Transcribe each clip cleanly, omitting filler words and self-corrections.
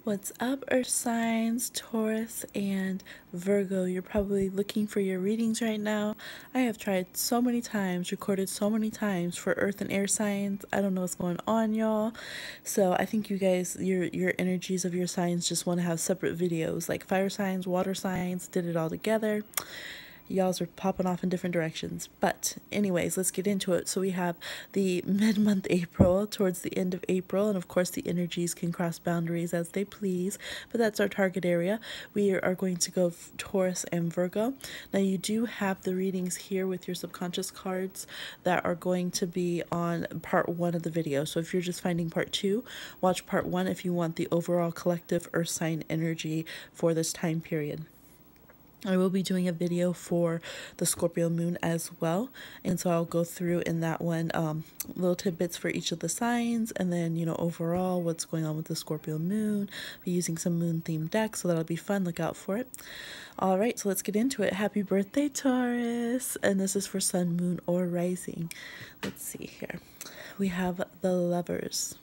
What's up, Earth signs, Taurus, and Virgo? You're probably looking for your readings right now. I have tried so many times, recorded so many times for Earth and Air signs. I don't know what's going on, y'all. So I think you guys, your energies of your signs just want to have separate videos, like fire signs, water signs, did it all together. Y'all's are popping off in different directions. But anyways, let's get into it. So we have the mid-month April towards the end of April, and of course the energies can cross boundaries as they please, but that's our target area. We are going to go Taurus and Virgo. Now you do have the readings here with your subconscious cards that are going to be on part 1 of the video. So if you're just finding part 2, watch part 1 if you want the overall collective earth sign energy for this time period. I will be doing a video for the Scorpio moon as well, and so I'll go through in that one little tidbits for each of the signs, and then overall what's going on with the Scorpio moon. Be using some moon themed decks, so that'll be fun. Look out for it. All right, so let's get into it. Happy birthday, Taurus! And this is for sun, moon, or rising. Let's see here. We have the Lovers.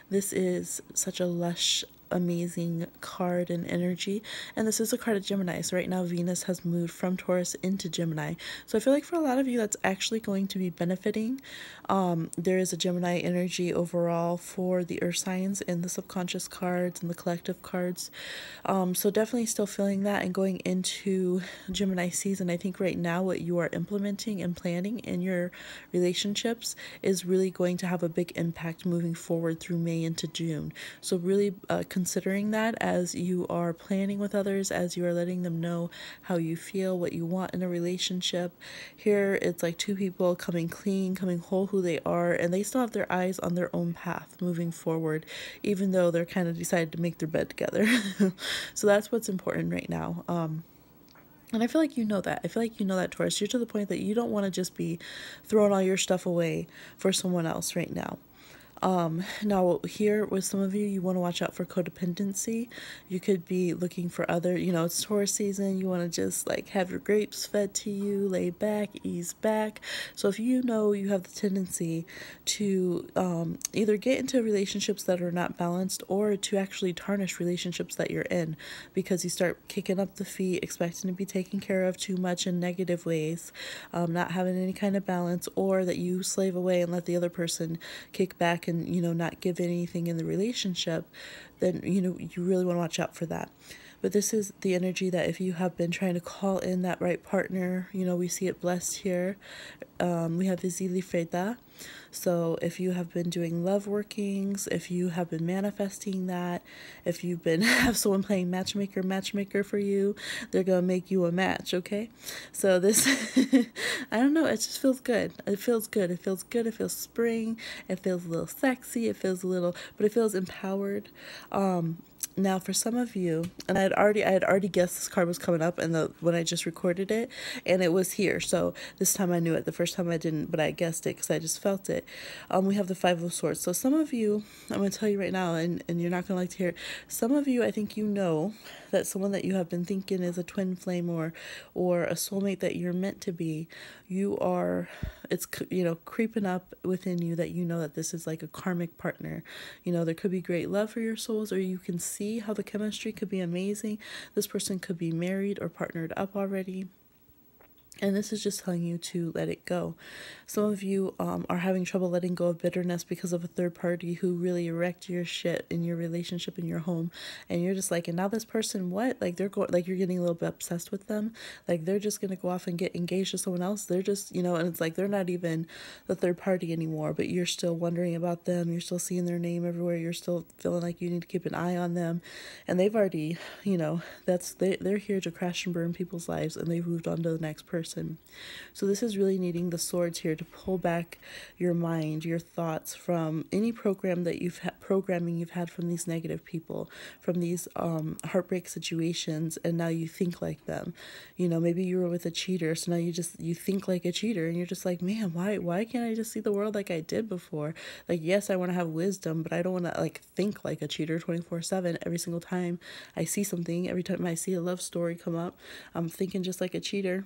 This is such a lush, amazing card and energy, and this is a card of Gemini. So right now Venus has moved from Taurus into Gemini, so I feel like for a lot of you that's actually going to be benefiting. There is a Gemini energy overall for the earth signs in the subconscious cards and the collective cards, so definitely still feeling that. And going into Gemini season, I think right now what you are implementing and planning in your relationships is really going to have a big impact moving forward through May into June. So really considering that as you are planning with others, as you are letting them know how you feel, what you want in a relationship. Here it's like two people coming clean, coming whole who they are, and they still have their eyes on their own path moving forward, even though they're kind of decided to make their bed together. So that's what's important right now. And I feel like you know that. I feel like you know that, Taurus. You're to the point that you don't want to just be throwing all your stuff away for someone else right now. Now here with some of you, you want to watch out for codependency. You could be looking for other, it's Taurus season. You want to just like have your grapes fed to you, lay back, ease back. So if you know you have the tendency to either get into relationships that are not balanced, or to actually tarnish relationships that you're in because you start kicking up the feet, expecting to be taken care of too much in negative ways, not having any kind of balance, or that you slave away and let the other person kick back and not give anything in the relationship, then you really want to watch out for that. But this is the energy that if you have been trying to call in that right partner, we see it blessed here. We have Izili Feta. So if you have been doing love workings, if you have been manifesting that, if you've been have someone playing matchmaker for you, they're gonna make you a match, okay? So this I don't know, it just feels good. It feels good. It feels good. It feels spring. It feels a little sexy. It feels a little, but it feels empowered. Now for some of you, and I had already guessed this card was coming up, and when I just recorded it, and it was here. So this time I knew it. The first time I didn't, but I guessed it because I just felt it. We have the Five of Swords. So some of you, I'm going to tell you right now, and you're not going to like to hear it. Some of you, I think that someone that you have been thinking is a twin flame or a soulmate that you're meant to be, it's creeping up within you that that this is like a karmic partner. There could be great love for your souls, or you can see how the chemistry could be amazing. This person could be married or partnered up already. And this is just telling you to let it go. Some of you are having trouble letting go of bitterness because of a third party who really wrecked your shit in your relationship, in your home. And you're just like, and now this person, what? Like you're getting a little bit obsessed with them. Like they're just going to go off and get engaged to someone else. They're just, and it's like they're not even the third party anymore, but you're still wondering about them. You're still seeing their name everywhere. You're still feeling like you need to keep an eye on them. And they've already, they're here to crash and burn people's lives, and they've moved on to the next person. So this is really needing the swords here to pull back your mind, your thoughts from any programming you've had from these negative people, from these heartbreak situations, and now you think like them. Maybe you were with a cheater, so now you think like a cheater, and you're just like, man, why can't I just see the world like I did before? Like, yes, I want to have wisdom, but I don't want to like think like a cheater 24/7 every single time I see something. Every time I see a love story come up, I'm thinking just like a cheater.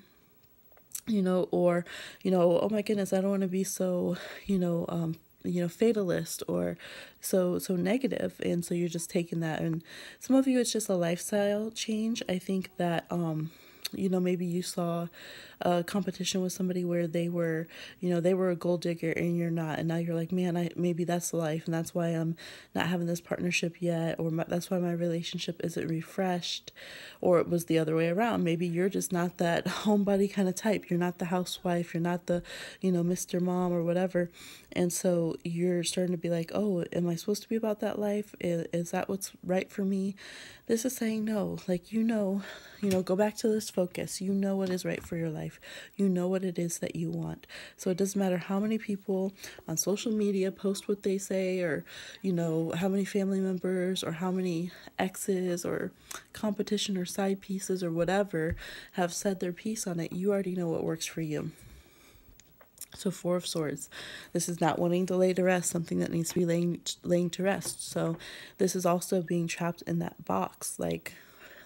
Or, oh my goodness, I don't want to be so, fatalist or so negative, and so you're just taking that. And some of you, it's just a lifestyle change. I think that maybe you saw a competition with somebody where they were a gold digger and you're not, and now you're like, man, maybe that's the life, and that's why I'm not having this partnership yet, or that's why my relationship isn't refreshed. Or it was the other way around. Maybe you're just not that homebody kind of type. You're not the housewife. You're not the Mr. Mom or whatever, and so you're starting to be like, oh, am I supposed to be about that life? Is that what's right for me? This is saying no. Like, go back to this focus. You know what is right for your life. You know what it is that you want. So it doesn't matter how many people on social media post what they say, or, how many family members or how many exes or competition or side pieces or whatever have said their piece on it. You already know what works for you. So Four of Swords, this is not wanting to lay to rest, something that needs to be laying to rest. So this is also being trapped in that box. Like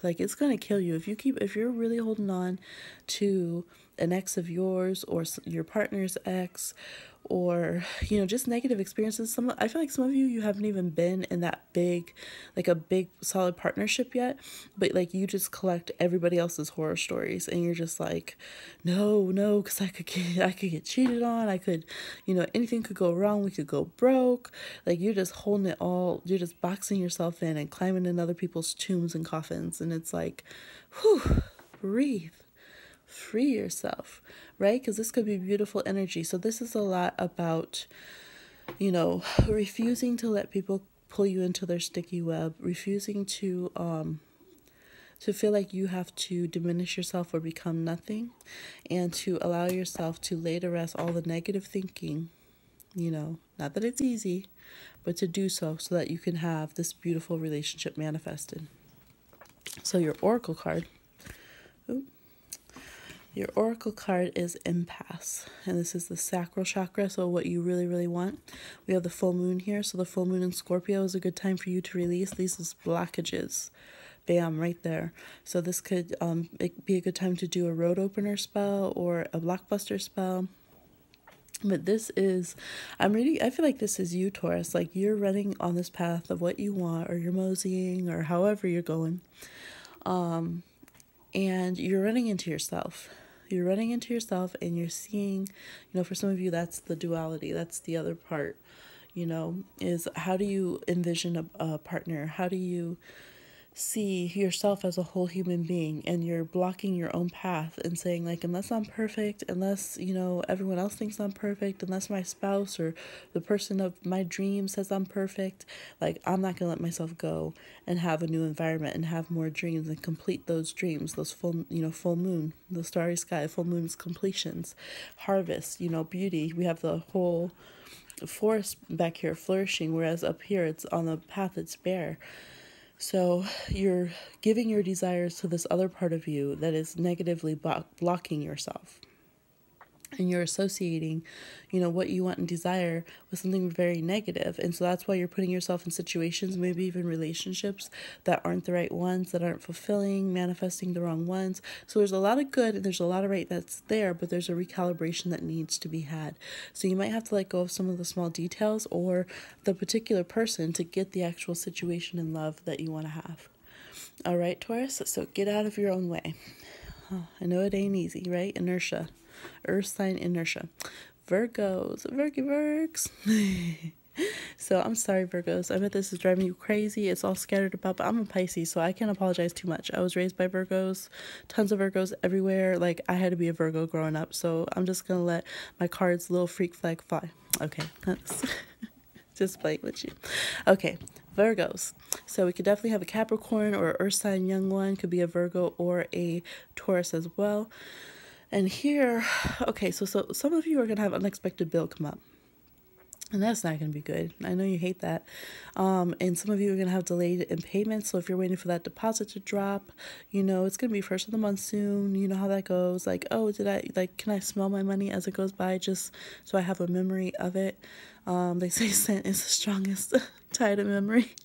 it's going to kill you if you're really holding on to an ex of yours, or your partner's ex, or just negative experiences. I feel like some of you haven't even been in that big, like a big solid partnership yet, but like you just collect everybody else's horror stories, and you're just like, no, because I could get cheated on, I could, anything could go wrong, we could go broke. Like, you're just holding it all, you're just boxing yourself in and climbing in other people's tombs and coffins, and it's like, whew, breathe. Free yourself, right? Because this could be beautiful energy. So this is a lot about, refusing to let people pull you into their sticky web, refusing to feel like you have to diminish yourself or become nothing, and to allow yourself to lay to rest all the negative thinking, not that it's easy, but to do so that you can have this beautiful relationship manifested. So your oracle card, your oracle card is impasse, and this is the sacral chakra, so what you really, really want. We have the full moon here, so the full moon in Scorpio is a good time for you to release these blockages. Bam, right there. So this could be a good time to do a road opener spell or a blockbuster spell. But this is, I feel like this is you, Taurus. Like, you're running on this path of what you want, or you're moseying, or however you're going. And you're running into yourself. You're running into yourself, and you're seeing, for some of you, that's the duality. That's the other part, is how do you envision a partner? How do you see yourself as a whole human being? And you're blocking your own path and saying, like, unless I'm perfect, unless everyone else thinks I'm perfect, unless my spouse or the person of my dreams says I'm perfect, like, I'm not gonna let myself go and have a new environment and have more dreams and complete those dreams, those full moon, the starry sky, full moon's completions, harvest, beauty. We have the whole forest back here flourishing, whereas up here it's on the path, it's bare. So you're giving your desires to this other part of you that is negatively blocking yourself. And you're associating, what you want and desire with something very negative. And so that's why you're putting yourself in situations, maybe even relationships, that aren't the right ones, that aren't fulfilling, manifesting the wrong ones. So there's a lot of good and there's a lot of right that's there, but there's a recalibration that needs to be had. So you might have to let go of some of the small details or the particular person to get the actual situation in love that you want to have. All right, Taurus, so get out of your own way. Oh, I know it ain't easy, right? Inertia. Earth sign inertia. Virgos. Virgs. So I'm sorry, Virgos. I bet this is driving you crazy. It's all scattered about, but I'm a Pisces, so I can't apologize too much. I was raised by Virgos. Tons of Virgos everywhere. Like, I had to be a Virgo growing up, so I'm just going to let my card's little freak flag fly. Okay, that's just playing with you. Okay, Virgos. So we could definitely have a Capricorn or Earth sign young one. Could be a Virgo or a Taurus as well. And here, okay, so some of you are going to have unexpected bill come up. And that's not going to be good. I know you hate that. And some of you are going to have delayed in payments. So if you're waiting for that deposit to drop, it's going to be first of the month soon. You know how that goes. Like, oh, can I smell my money as it goes by, just so I have a memory of it? They say scent is the strongest tie to memory.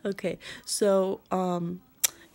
Okay, so,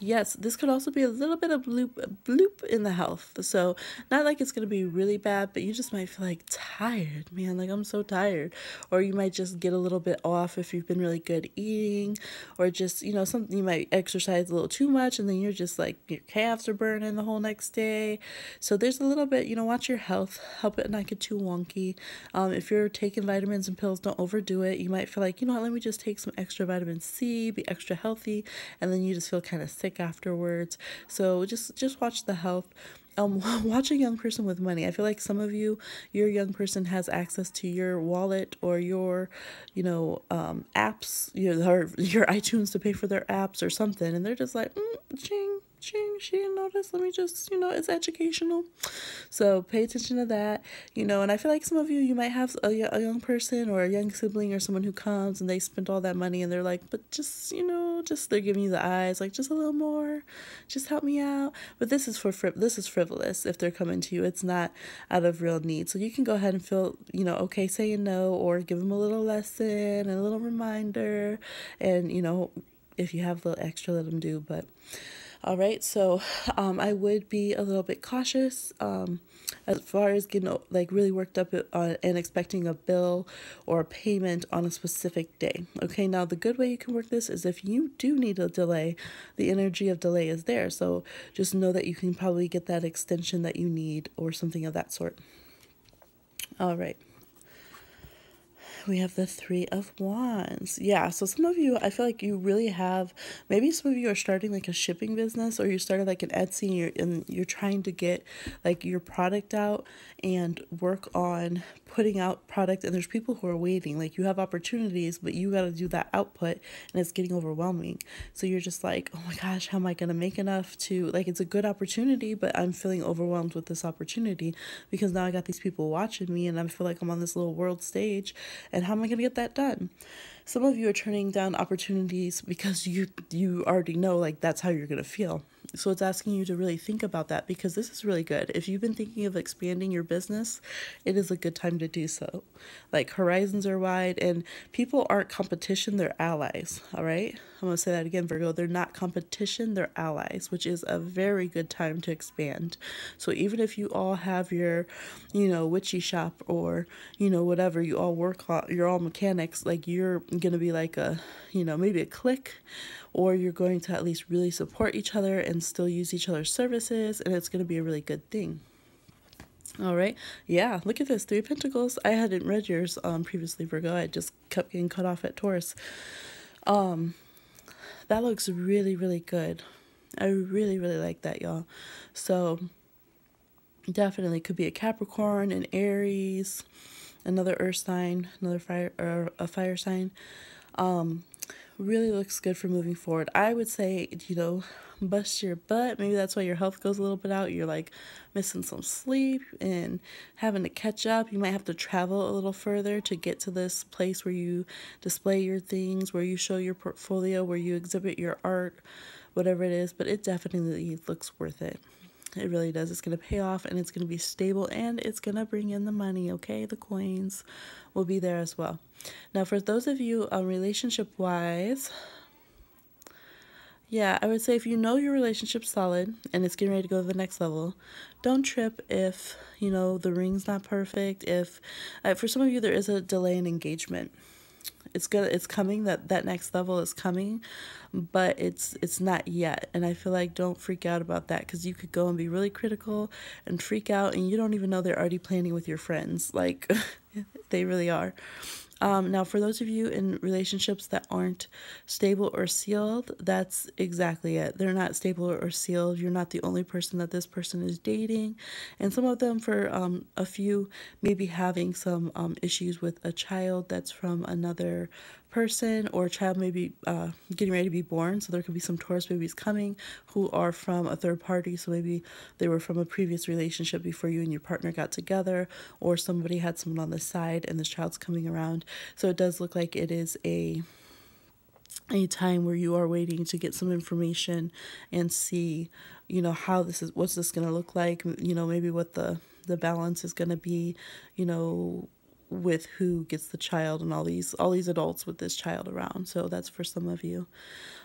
Yes, this could also be a little bit of bloop in the health. So not like it's gonna be really bad, but you just might feel like tired, man. Like I'm so tired. Or you might just get a little bit off if you've been really good eating, or just, something you might exercise a little too much and then you're just like your calves are burning the whole next day. So there's a little bit, watch your health, help it not get too wonky. If you're taking vitamins and pills, don't overdo it. You might feel like, what, let me just take some extra vitamin C, be extra healthy, and then you just feel kind of sick afterwards. So just watch the health. Watch a young person with money. I feel like some of you, your young person has access to your wallet or your, apps, or your iTunes to pay for their apps or something, and they're just like, ching, ching, she didn't notice. Let me just, it's educational. So pay attention to that, and I feel like some of you might have a young person or a young sibling or someone who comes and they spent all that money and they're like, but just, just they're giving you the eyes, like just a little more, just help me out. But this is frivolous if they're coming to you. It's not out of real need. So you can go ahead and feel, okay saying no, or give them a little lesson and a little reminder. And, if you have a little extra, let them do. But all right, so I would be a little bit cautious as far as getting like really worked up and expecting a bill or a payment on a specific day. Okay, now the good way you can work this is if you do need a delay, the energy of delay is there. So just know that you can probably get that extension that you need or something of that sort. All right. We have the Three of Wands. Yeah, so some of you, I feel like you really have, maybe some of you are starting like a shipping business, or you started like an Etsy and you're trying to get like your product out and work on putting out product, and there's people who are waiting. Like you have opportunities, but you got to do that output and it's getting overwhelming. So you're just like, oh my gosh, how am I going to make enough to, like, it's a good opportunity, but I'm feeling overwhelmed with this opportunity because now I got these people watching me and I feel like I'm on this little world stage. And how am I going to get that done? Some of you are turning down opportunities because you already know like that's how you're going to feel. So it's asking you to really think about that, because this is really good. If you've been thinking of expanding your business, it is a good time to do so. Like horizons are wide and people aren't competition, they're allies. All right. I'm going to say that again, Virgo. They're not competition, they're allies, which is a very good time to expand. So even if you all have your, witchy shop or, whatever, you all work on, you're all mechanics, like you're going to be like a, maybe a clique, or you're going to at least really support each other and still use each other's services, and it's going to be a really good thing. All right. Yeah, look at this. Three of Pentacles. I hadn't read yours previously, Virgo. I just kept getting cut off at Taurus. That looks really, really good. I really, really like that, y'all. So definitely could be a Capricorn, an Aries, another earth sign, another fire, or a fire sign. Really looks good for moving forward. I would say, bust your butt. Maybe that's why your health goes a little bit out. You're like missing some sleep and having to catch up. You might have to travel a little further to get to this place where you display your things, where you show your portfolio, where you exhibit your art, whatever it is. But it definitely looks worth it. It really does. It's going to pay off and it's going to be stable and it's going to bring in the money, okay? The coins will be there as well. Now, for those of you relationship-wise, yeah, I would say if you know your relationship's solid and it's getting ready to go to the next level, don't trip if, the ring's not perfect. If, for some of you, there is a delay in engagement. It's coming, that next level is coming, but it's not yet. And I feel like don't freak out about that, because you could go and be really critical and freak out and you don't even know they're already planning with your friends. Like they really are. Now, for those of you in relationships that aren't stable or sealed, that's exactly it. They're not stable or sealed. You're not the only person that this person is dating. And some of them, for a few, maybe having some issues with a child that's from another person, or a child maybe getting ready to be born. So there could be some Taurus babies coming who are from a third party. So maybe they were from a previous relationship before you and your partner got together, or somebody had someone on the side and this child's coming around. So it does look like it is a time where you are waiting to get some information and see, how what's this going to look like, maybe what the balance is going to be, with who gets the child and all these adults with this child around. So that's for some of you.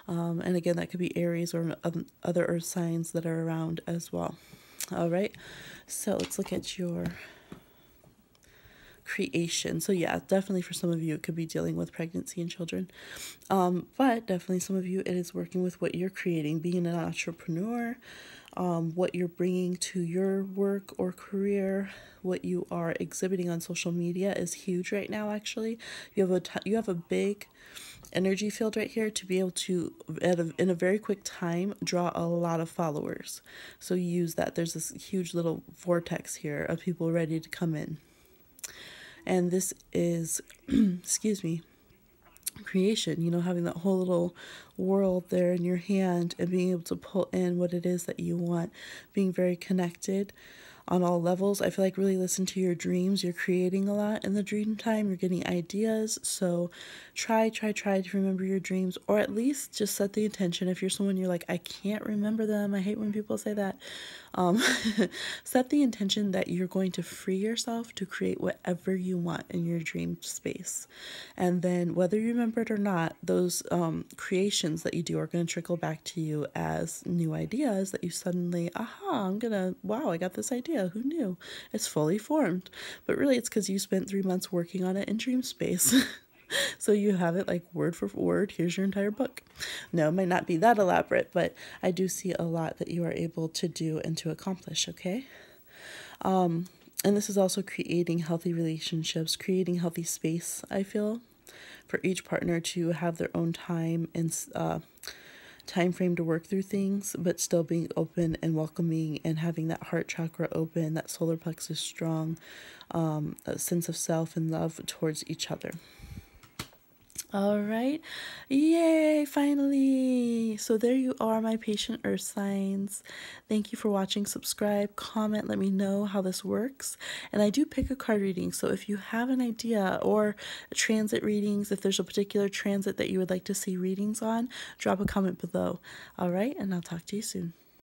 And again, that could be Aries or other earth signs that are around as well. All right, so let's look at your creation. So yeah, definitely for some of you, it could be dealing with pregnancy and children. But definitely some of you, it is working with what you're creating, being an entrepreneur, what you're bringing to your work or career, what you are exhibiting on social media is huge right now. Actually, you have a big energy field right here to be able to, in a very quick time, draw a lot of followers. So use that. There's this huge little vortex here of people ready to come in. And this is, excuse me, creation, you know, having that whole little world there in your hand and being able to pull in what it is that you want, being very connected on all levels. I feel like really listen to your dreams. You're creating a lot in the dream time. You're getting ideas. So try to remember your dreams, or at least just set the intention. If you're someone you're like, I can't remember them. I hate when people say that. Set the intention that you're going to free yourself to create whatever you want in your dream space. And then whether you remember it or not, those creations that you do are going to trickle back to you as new ideas that you suddenly, wow, I got this idea. Who knew? It's fully formed. But really, it's because you spent 3 months working on it in dream space. So you have it like word for word. Here's your entire book. No, it might not be that elaborate, but I do see a lot that you are able to do and to accomplish, okay? And this is also creating healthy relationships, creating healthy space, I feel, for each partner to have their own time and time frame to work through things, but still being open and welcoming and having that heart chakra open, that solar plexus strong, a sense of self and love towards each other. All right. Yay, finally. So there you are, my patient earth signs. Thank you for watching. Subscribe, comment, let me know how this works. And I do pick a card reading. So if you have an idea or transit readings, if there's a particular transit that you would like to see readings on, drop a comment below. All right. And I'll talk to you soon.